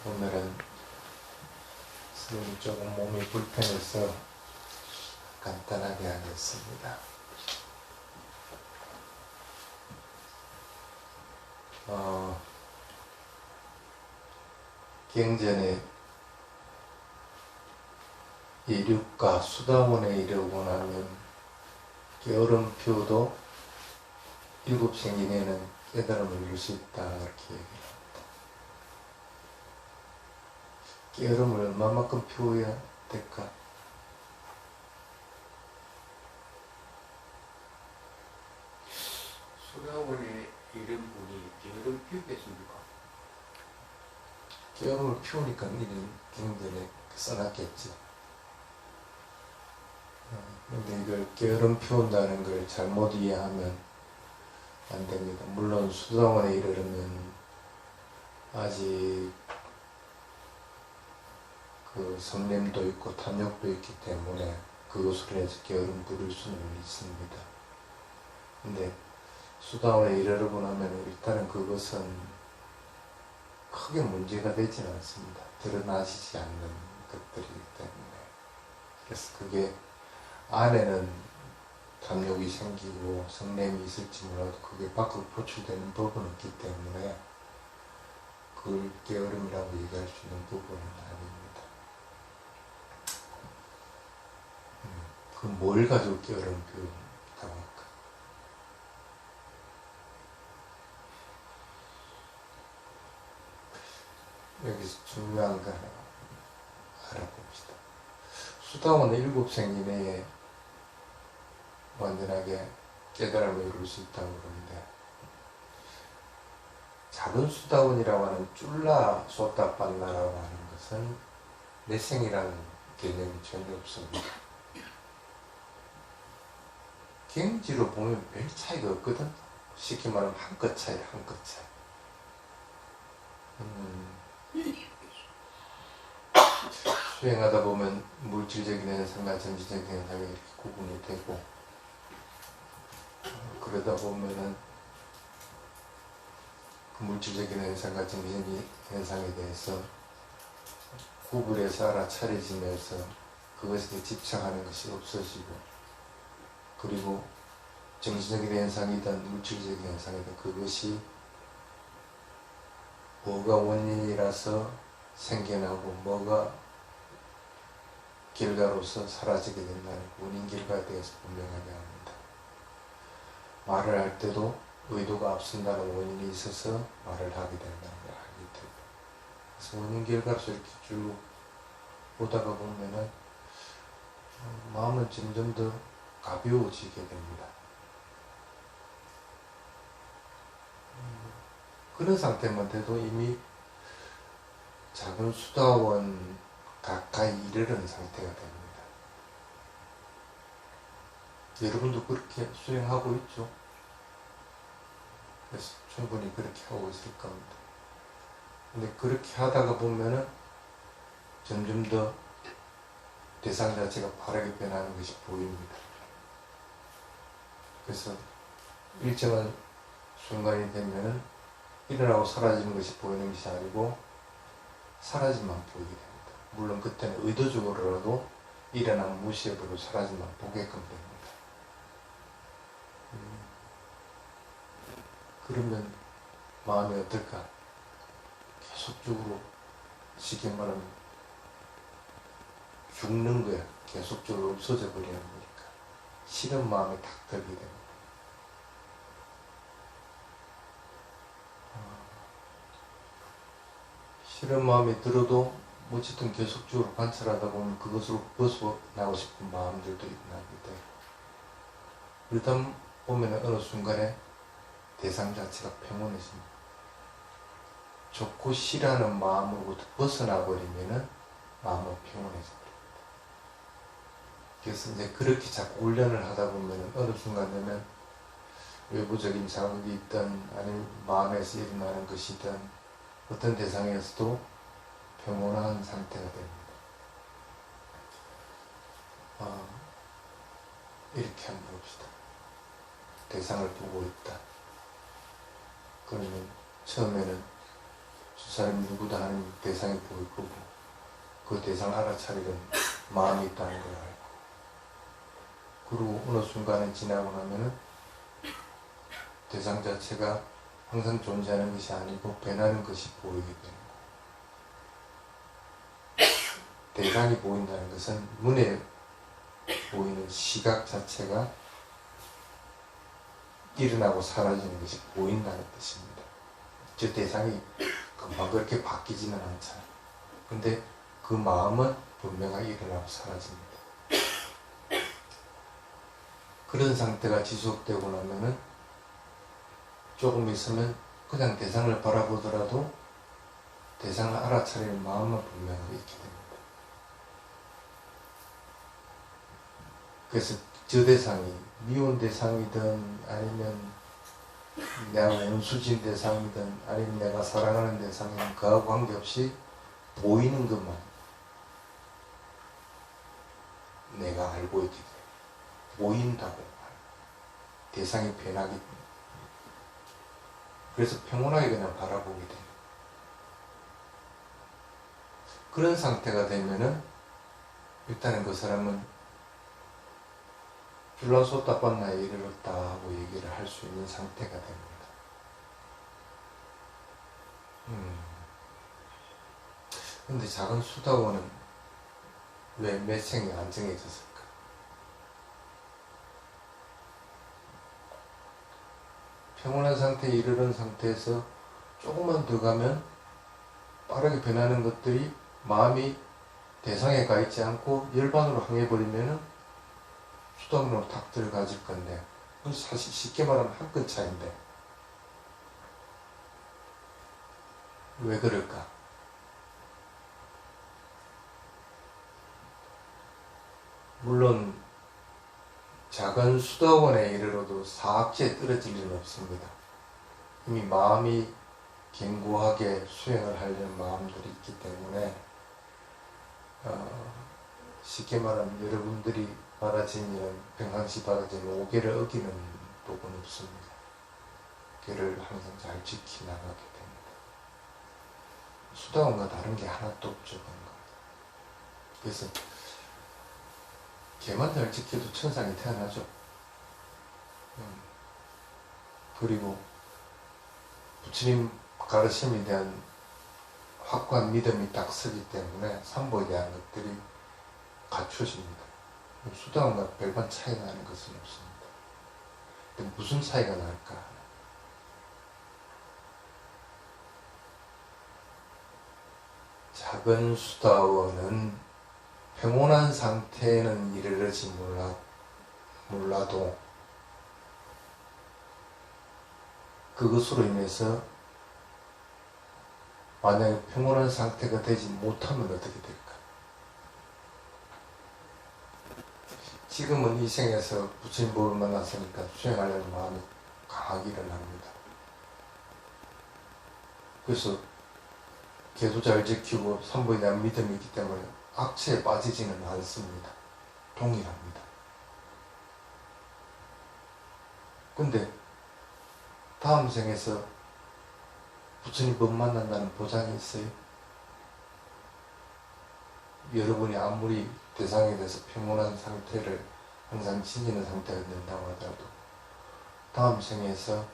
오늘은 스님이 조금 몸이 불편해서 간단하게 하겠습니다. 경전에 이륙과 수다원에 이르고 나면 게으름표도 일곱 생인에는 깨달음을 이룰 수 있다 이렇게 얘기합니다. 게으름을 얼마만큼 피워야 될까? 수다원에 이른 분이 게으름 피우겠습니까? 게으름을 피우니까 이런 경전에 써놨겠지. 근데 이걸 게으름 피운다는 걸 잘못 이해하면 안 됩니다. 물론 수다원에 이르려면 아직 그 성냄도 있고 탐욕도 있기 때문에 그것으로 해서 게으름 부릴 수는 있습니다. 근데 수다원에 이르려고 나면 일단은 그것은 크게 문제가 되지는 않습니다. 드러나지지 않는 것들이기 때문에. 그래서 그게 안에는 탐욕이 생기고 성냄이 있을지 몰라도 그게 밖으로 표출되는 법은 없기 때문에 그걸 게으름이라고 얘기할 수 있는 부분은 아닙니다. 그럼 뭘 가지고 게으름 피운다고 할까? 여기서 중요한 거 하나 알아봅시다. 수다원의 일곱 생인에 완전하게 깨달음을 이룰 수 있다고 그러는데, 작은 수다원이라고 하는 쫄라 소따빤나라고 하는 것은 내생이라는 개념이 전혀 없습니다. 경지로 보면 별 차이가 없거든. 쉽게 말하면 한 끗 차이, 한 끗 차이. 수행하다 보면 물질적인 현상과 정신적인 현상이 이렇게 구분이 되고, 그러다 보면은 그 물질적인 현상과 정신적인 현상에 대해서 구분해서 알아차려지면서 그것에 집착하는 것이 없어지고, 그리고 정신적인 현상이든 물질적인 현상이든 그것이 뭐가 원인이라서 생겨나고 뭐가 결과로서 사라지게 된다는 원인 결과에 대해서 분명하게 합니다. 말을 할 때도 의도가 앞선다는 원인이 있어서 말을 하게 된다는 걸 알게 되고, 그래서 원인 결과로서 이렇게 쭉 보다가 보면은 마음은 점점 더 가벼워지게 됩니다. 그런 상태만 돼도 이미 작은 수다원 가까이 이르는 상태가 됩니다. 여러분도 그렇게 수행하고 있죠? 그래서 충분히 그렇게 하고 있을 겁니다. 근데 그렇게 하다가 보면은 점점 더 대상 자체가 바르게 변하는 것이 보입니다. 그래서 일정한 순간이 되면은 일어나고 사라지는 것이 보이는 것이 아니고 사라짐만 보이게 됩니다. 물론 그때는 의도적으로라도 일어나면 무시해버리고 사라짐만 보게끔 됩니다. 그러면 마음이 어떨까? 계속적으로 쉽게 말하면 죽는 거야. 계속적으로 없어져 버리는 거니까 싫은 마음이 탁 들게 됩니다. 싫은 마음이 들어도 어쨌든 계속적으로 관찰하다 보면 그것으로 벗어나고 싶은 마음들도 나게 되고, 그러다 보면 어느 순간에 대상 자체가 평온해집니다. 좋고 싫어하는 마음으로부터 벗어나 버리면은 마음은 평온해집니다. 그래서 이제 그렇게 자꾸 훈련을 하다 보면은 어느 순간 되면 외부적인 자극이 있든 아니면 마음에서 일어나는 것이든 어떤 대상에서도 평온한 상태가 됩니다. 이렇게 한번 봅시다. 대상을 보고 있다. 그러면 처음에는 저 사람이 누구다 하는 대상이 보일 거고 그 대상을 알아차리는 마음이 있다는 걸 알고 그리고 어느 순간에 지나고 나면은 대상 자체가 항상 존재하는 것이 아니고 변하는 것이 보이게 되는 거예요. 대상이 보인다는 것은 눈에 보이는 시각 자체가 일어나고 사라지는 것이 보인다는 뜻입니다. 저 대상이 금방 그렇게 바뀌지는 않잖아요. 근데 그 마음은 분명하게 일어나고 사라집니다. 그런 상태가 지속되고 나면은 조금 있으면 그냥 대상을 바라보더라도 대상을 알아차리는 마음은 분명하게 있게 됩니다. 그래서 저 대상이 미운 대상이든 아니면 내가 원수진 대상이든 아니면 내가 사랑하는 대상이든 그하고 관계없이 보이는 것만 내가 알고 있게 돼요. 보인다고 대상이 변하기 때문에 그래서 평온하게 그냥 바라보게 돼요. 그런 상태가 되면은 일단은 그 사람은 줄라소따빤나에 이르렀다 하고 얘기를 할 수 있는 상태가 됩니다. 근데 작은 수다원은 왜 매생이 안정해졌을까? 평온한 상태에 이르는 상태에서 조금만 더 가면 빠르게 변하는 것들이 마음이 대상에 가 있지 않고 열반으로 항해버리면은 수다원으로 탁 들어가질 건데 사실 쉽게 말하면 한 끗 차이인데 왜 그럴까? 물론 작은 수다원에 이르러도 사악지에 떨어질 일은 없습니다. 이미 마음이 견고하게 수행을 하려는 마음들이 있기 때문에 쉽게 말하면 여러분들이 바라지는 평상시 바라지는 5계를 어기는 법은 없습니다. 계를 항상 잘 지켜나가게 됩니다. 수다원과 다른 게 하나도 없죠. 그래서 개만 잘 지켜도 천상이 태어나죠. 그리고 부처님 가르침에 대한 확고한 믿음이 딱 서기 때문에 삼보에 대한 것들이 갖춰집니다. 수다원과 별반 차이가 나는 것은 없습니다. 근데 무슨 차이가 날까? 작은 수다원은 평온한 상태에는 이르르지 몰라도 그것으로 인해서 만약에 평온한 상태가 되지 못하면 어떻게 될까? 지금은 이 생에서 부처님 법을 만났으니까 수행하려는 마음이 강하게 일어납니다. 그래서 계도 잘 지키고 삼보에 대한 믿음이 있기 때문에 악취에 빠지지는 않습니다. 동일합니다. 근데 다음 생에서 부처님 법 만난다는 보장이 있어요? 여러분이 아무리 대상에 대해서 평온한 상태를 항상 지니는 상태가 된다고 하더라도 다음 생에서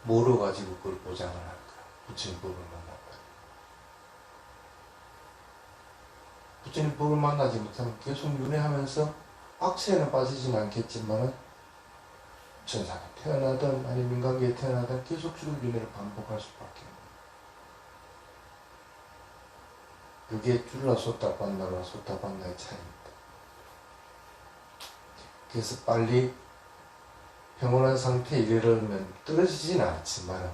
뭐로 가지고 그걸 보장을 할까? 부처님 법을 만났다. 부처님 법을 만나지 못하면 계속 윤회하면서 악취에는 빠지지는 않겠지만 천상에 태어나든 아니면 인간계에 태어나든 계속 죽을 윤회를 반복할 수밖에 없는 그게 줄라 소타반나와 소타반나의 차이입니다. 그래서 빨리 평온한 상태에 이르려면 떨어지지는 않지만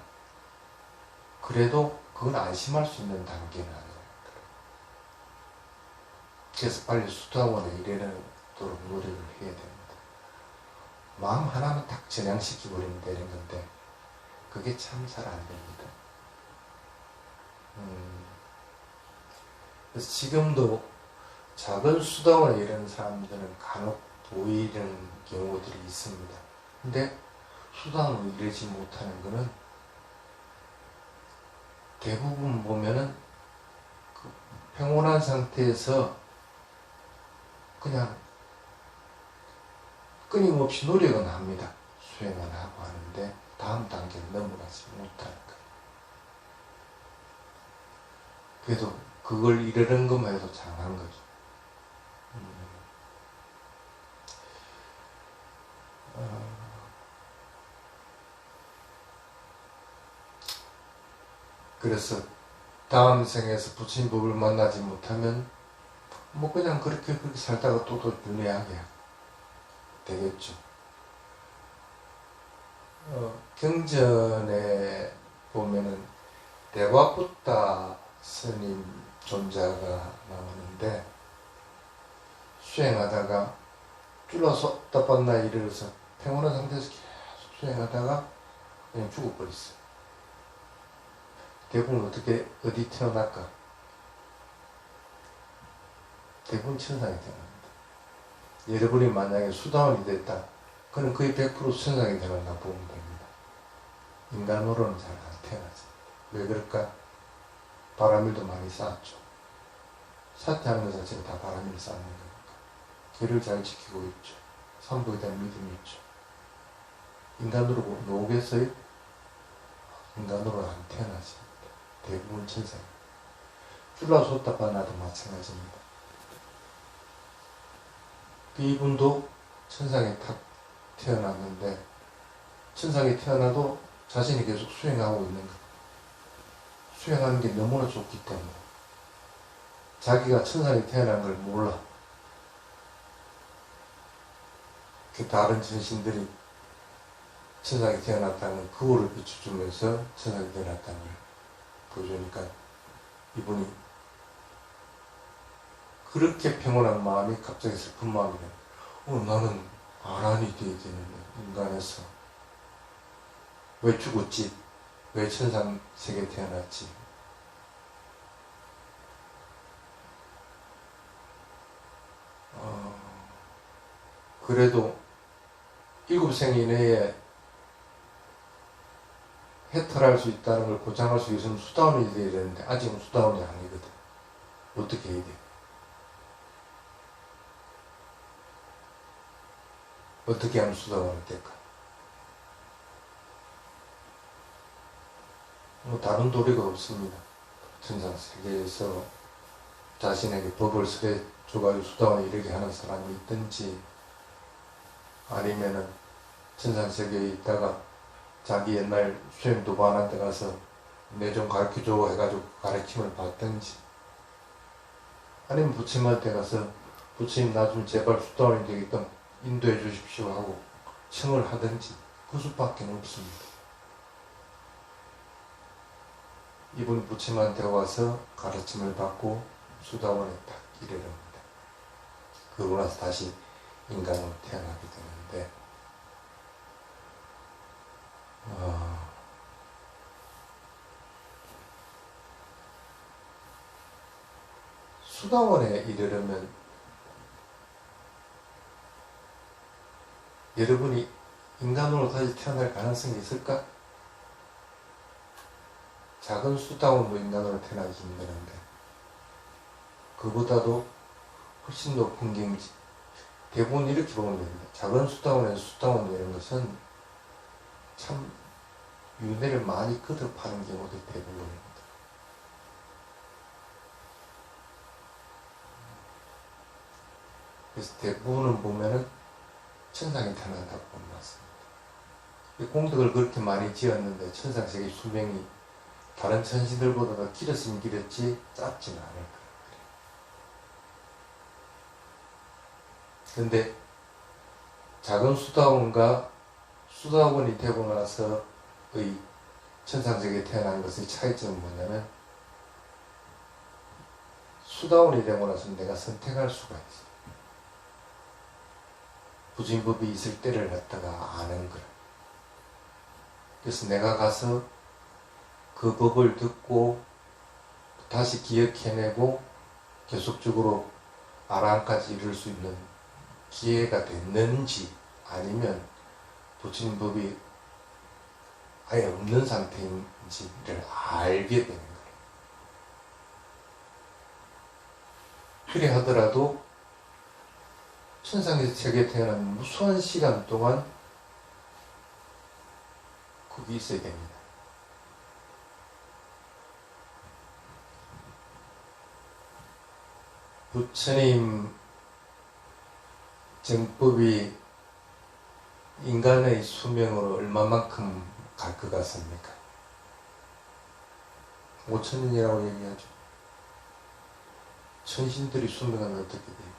그래도 그건 안심할 수 있는 단계는 아니에요. 그래서 빨리 수다원에 이르도록 노력을 해야 됩니다. 마음 하나만 딱 전향시켜버리면 되는 건데 그게 참 잘 안 됩니다. 그래서 지금도 작은 수다원에 이르는 사람들은 간혹 보이는 경우들이 있습니다. 근데 수다원에 이르지 못하는 것은 대부분 보면은 그 평온한 상태에서 그냥 끊임없이 노력은 합니다. 수행을 하고 하는데 다음 단계를 넘어가지 못하는 거예요. 그래도 그걸 이르는 것만 해도 장한 거죠. 그래서 다음 생에서 부처님 법을 만나지 못하면 뭐 그냥 그렇게 살다가 또 윤회하게 되겠죠. 경전에 보면은 대화부타 스님 존자가 나오는데 수행하다가 쫄라서 답답한 이르러서 평온한 상태에서 계속 수행하다가 그냥 죽어버렸어요. 대부분 어디 태어날까? 대부분 천상에 태어납니다. 여러분이 만약에 수다원이 됐다. 그럼 거의 100% 천상에 태어난다 보면 됩니다. 인간으로는 잘 안 태어나죠. 왜 그럴까? 바람일도 많이 쌓았죠. 사퇴하는 것 자체가 다 바람일 쌓는 거니까. 길을 잘 지키고 있죠. 선부에 대한 믿음이 있죠. 인간으로 노겠어요? 인간으로는 안 태어나지. 대부분 천상입니다. 쫄라소따바나도 마찬가지입니다. 이분도 천상에 탁 태어났는데 천상에 태어나도 자신이 계속 수행하고 있는 거예요. 수행하는 게 너무나 좋기 때문에 자기가 천상에 태어난 걸 몰라. 그 다른 전신들이 천상에 태어났다는 그거를 비춰주면서 천상에 태어났다는 걸 보여주니까 이분이 그렇게 평온한 마음이 갑자기 슬픈 마음이래. 나는 아란이 되어야 되는데 인간에서 왜 죽었지? 왜 천상 세계에 태어났지? 그래도 7생 이내에 해탈할 수 있다는 걸 보장할 수 있으면 수다원이 돼야 되는데 아직은 수다원이 아니거든. 어떻게 해야 돼? 어떻게 하면 수다원이 될까? 다른 도리가 없습니다. 천상 세계에서 자신에게 법을 설해줘가지고 수다원에 이르게 하는 사람이 있든지 아니면은 천상 세계에 있다가 자기 옛날 수행 도반한 데 가서 내 좀 가르쳐줘 해가지고 가르침을 받든지 아니면 부처님한테 가서 부처님 나 좀 제발 수다원이 되게끔 인도해 주십시오 하고 청을 하든지 그 수밖에 없습니다. 이분 부처님한테 와서 가르침을 받고 수다원에 딱 이르릅니다. 그러고 나서 다시 인간으로 태어나게 되는데 수다원에 이르려면 여러분이 인간으로 다시 태어날 가능성이 있을까? 작은 수다원도 인간으로 태어나기 힘드는데 그보다도 훨씬 높은 경지 대부분 이렇게 보면 됩니다. 작은 수다원에서 수다원 되는 것은 참 윤회를 많이 거듭하는 경우도 대부분입니다. 그래서 대부분은 보면은 천상에 태어난다고 보면 맞습니다. 공덕을 그렇게 많이 지었는데 천상세계 수명이 다른 천신들보다 더 길었으면 길었지 짧지는 않을 거예요. 그런데 작은 수다원과 수다원이 되고 나서의 천상세계에 태어난 것의 차이점은 뭐냐면 수다원이 되고 나서 내가 선택할 수가 있어. 부진법이 있을 때를 갖다가 아는 거야. 그래서 내가 가서 그 법을 듣고 다시 기억해내고 계속적으로 아라한까지 이룰 수 있는 기회가 됐는지 아니면 부처님 법이 아예 없는 상태인지를 알게 되는 거예요. 그래 하더라도 천상에서 세계에 태어난 무수한 시간 동안 거기 있어야 됩니다. 부처님 정법이 인간의 수명으로 얼마만큼 갈 것 같습니까? 5,000년이라고 얘기하죠. 천신들이 수명은 어떻게 돼요?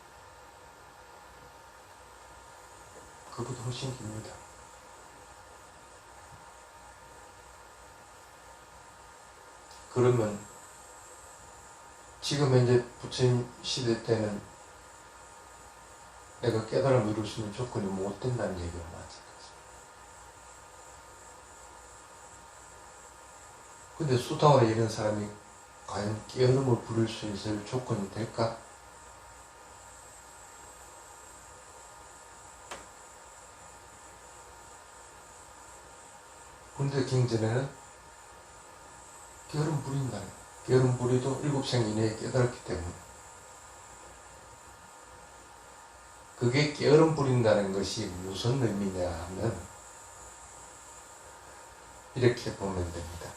그보다 훨씬 깁니다. 그러면 지금 현재 부처님 시대 때는 내가 깨달음을 이룰 수 있는 조건이 못 된다는 얘기가 마찬가지입니다. 근데 수다원에 이런 사람이 과연 깨달음을 부를 수 있을 조건이 될까? 근데 경전에는 깨달음 부린다는 거예요. 깨달음 부리도 일곱생 이내에 깨달았기 때문에 그게 깨달음 부린다는 것이 무슨 의미냐 하면 이렇게 보면 됩니다.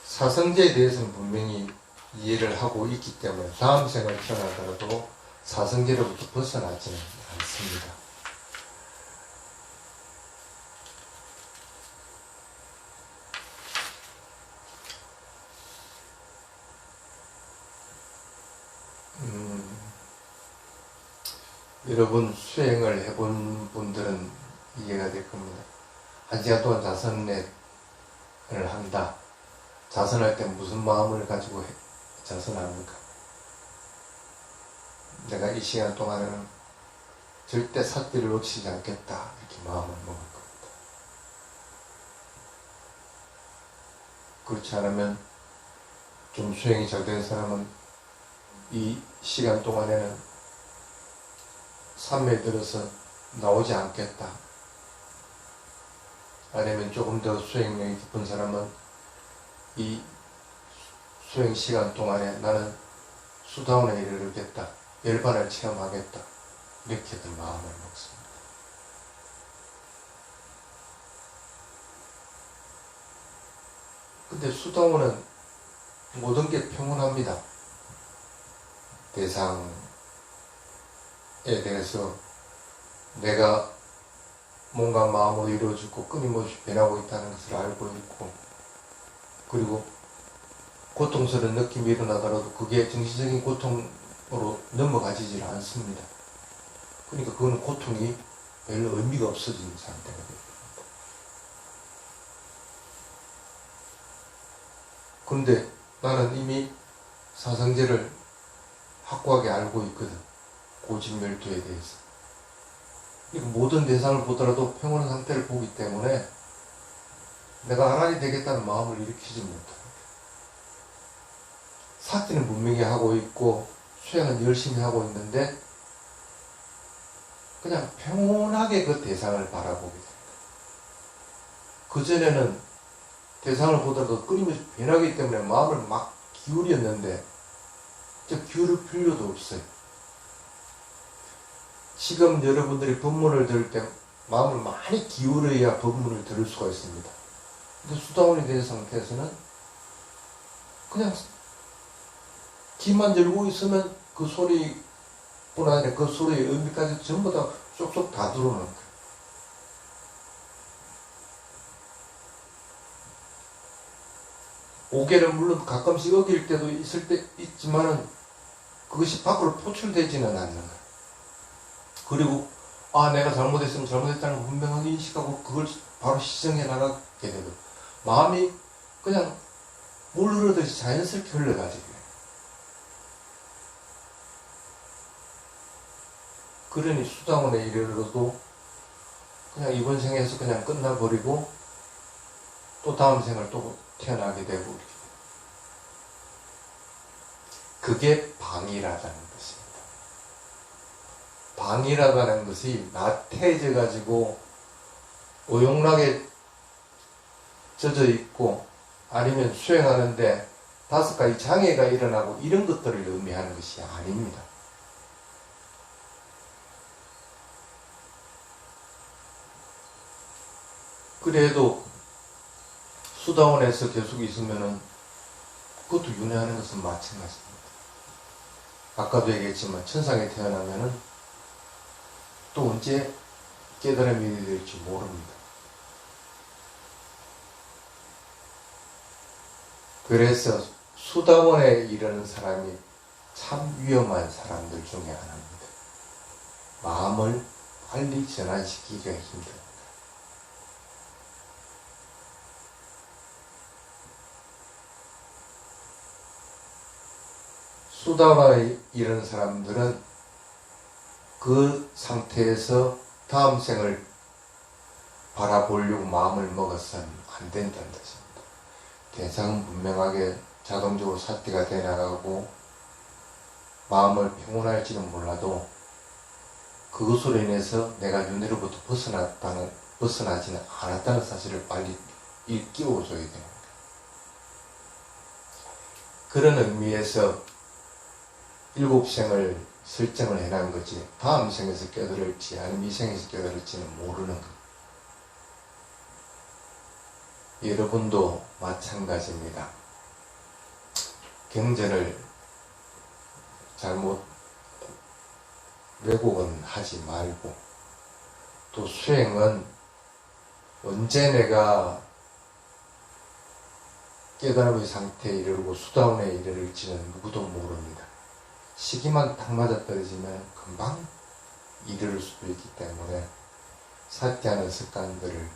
사성제에 대해서는 분명히 이해를 하고 있기 때문에 다음 생을 태어나더라도 사성제로부터 벗어나지는 않습니다. 여러분 수행을 해본 분들은 이해가 될 겁니다. 1시간 동안 자선을 한다. 자선할 때 무슨 마음을 가지고 자선합니까? 내가 이 시간 동안에는 절대 삿비를 놓치지 않겠다. 이렇게 마음을 먹을 겁니다. 그렇지 않으면 좀 수행이 잘 된 사람은 이 시간 동안에는 삼매에 들어서 나오지 않겠다. 아니면 조금 더 수행력이 깊은 사람은 이 수행 시간 동안에 나는 수다원에 이르겠다. 열반을 체험하겠다. 이렇게들 마음을 먹습니다. 근데 수다원은 모든 게 평온합니다. 대상에 대해서 내가 뭔가 마음으로 이루어지고 끊임없이 변하고 있다는 것을 알고 있고, 그리고 고통스러운 느낌이 일어나더라도 그게 정신적인 고통으로 넘어가지질 않습니다. 그러니까 그건 고통이 별로 의미가 없어진 상태가 됩니다. 그런데 나는 이미 사성제를 확고하게 알고 있거든. 고진멸도에 대해서. 그러니까 모든 대상을 보더라도 평온한 상태를 보기 때문에 내가 아란이 되겠다는 마음을 일으키지 못합니다. 사티는 분명히 하고 있고 수행은 열심히 하고 있는데 그냥 평온하게 그 대상을 바라보게 됩니다. 그전에는 대상을 보더라도 끊임없이 변하기 때문에 마음을 막 기울였는데 저 기울일 필요도 없어요. 지금 여러분들이 법문을 들을 때 마음을 많이 기울여야 법문을 들을 수가 있습니다. 근데 수다원이 된 상태에서는 그냥 귀만 열고 있으면 그 소리뿐 아니라 그 소리의 의미까지 전부 다 쏙쏙 다 들어오는 거예요. 오개는 물론 가끔씩 어길 때도 있지만은 그것이 밖으로 포출되지는 않는 거예요. 그리고 내가 잘못했으면 잘못했다는 걸 분명하게 인식하고 그걸 바로 시정해 나가게 되고 마음이 그냥 물 흐르듯이 자연스럽게 흘러가지고 그러니 수다원에 이르러도 그냥 이번 생에서 그냥 끝나버리고 또 다음 생을 또 태어나게 되고 그게 방이라는 것입니다. 방이라는 것이 나태해져 가지고 오용락에 젖어 있고 아니면 수행하는데 5가지 장애가 일어나고 이런 것들을 의미하는 것이 아닙니다. 그래도 수다원에서 계속 있으면은 그것도 윤회하는 것은 마찬가지입니다. 아까도 얘기했지만 천상에 태어나면은 또 언제 깨달음이 될지 모릅니다. 그래서 수다원에 이르는 사람이 참 위험한 사람들 중에 하나입니다. 마음을 빨리 전환시키기가 힘듭니다. 수다원에 이르는 사람들은 그 상태에서 다음 생을 바라보려고 마음을 먹어서는 안 된다는 뜻입니다. 대상은 분명하게 자동적으로 삭제가 돼 나가고 마음을 평온할지는 몰라도 그것으로 인해서 내가 윤회로부터 벗어나지는 않았다는 사실을 빨리 일깨워줘야 됩니다. 그런 의미에서 7생을 설정을 해놓은 거지 다음 생에서 깨달을지 아니면 이 생에서 깨달을지는 모르는 것. 여러분도 마찬가지입니다. 경전을 잘못 왜곡은 하지 말고 또 수행은 언제 내가 깨달음의 상태에 이르고 수다원에 이르를지는 누구도 모릅니다. 시기만 딱 맞아떨어지면 금방 이를 수도 있기 때문에 삭제하는 습관들을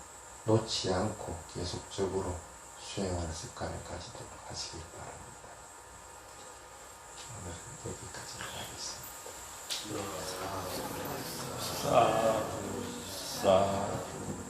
놓지 않고 계속적으로 수행하는 습관을 가지도록 하시길 바랍니다. 오늘은 여기까지 하겠습니다. 사두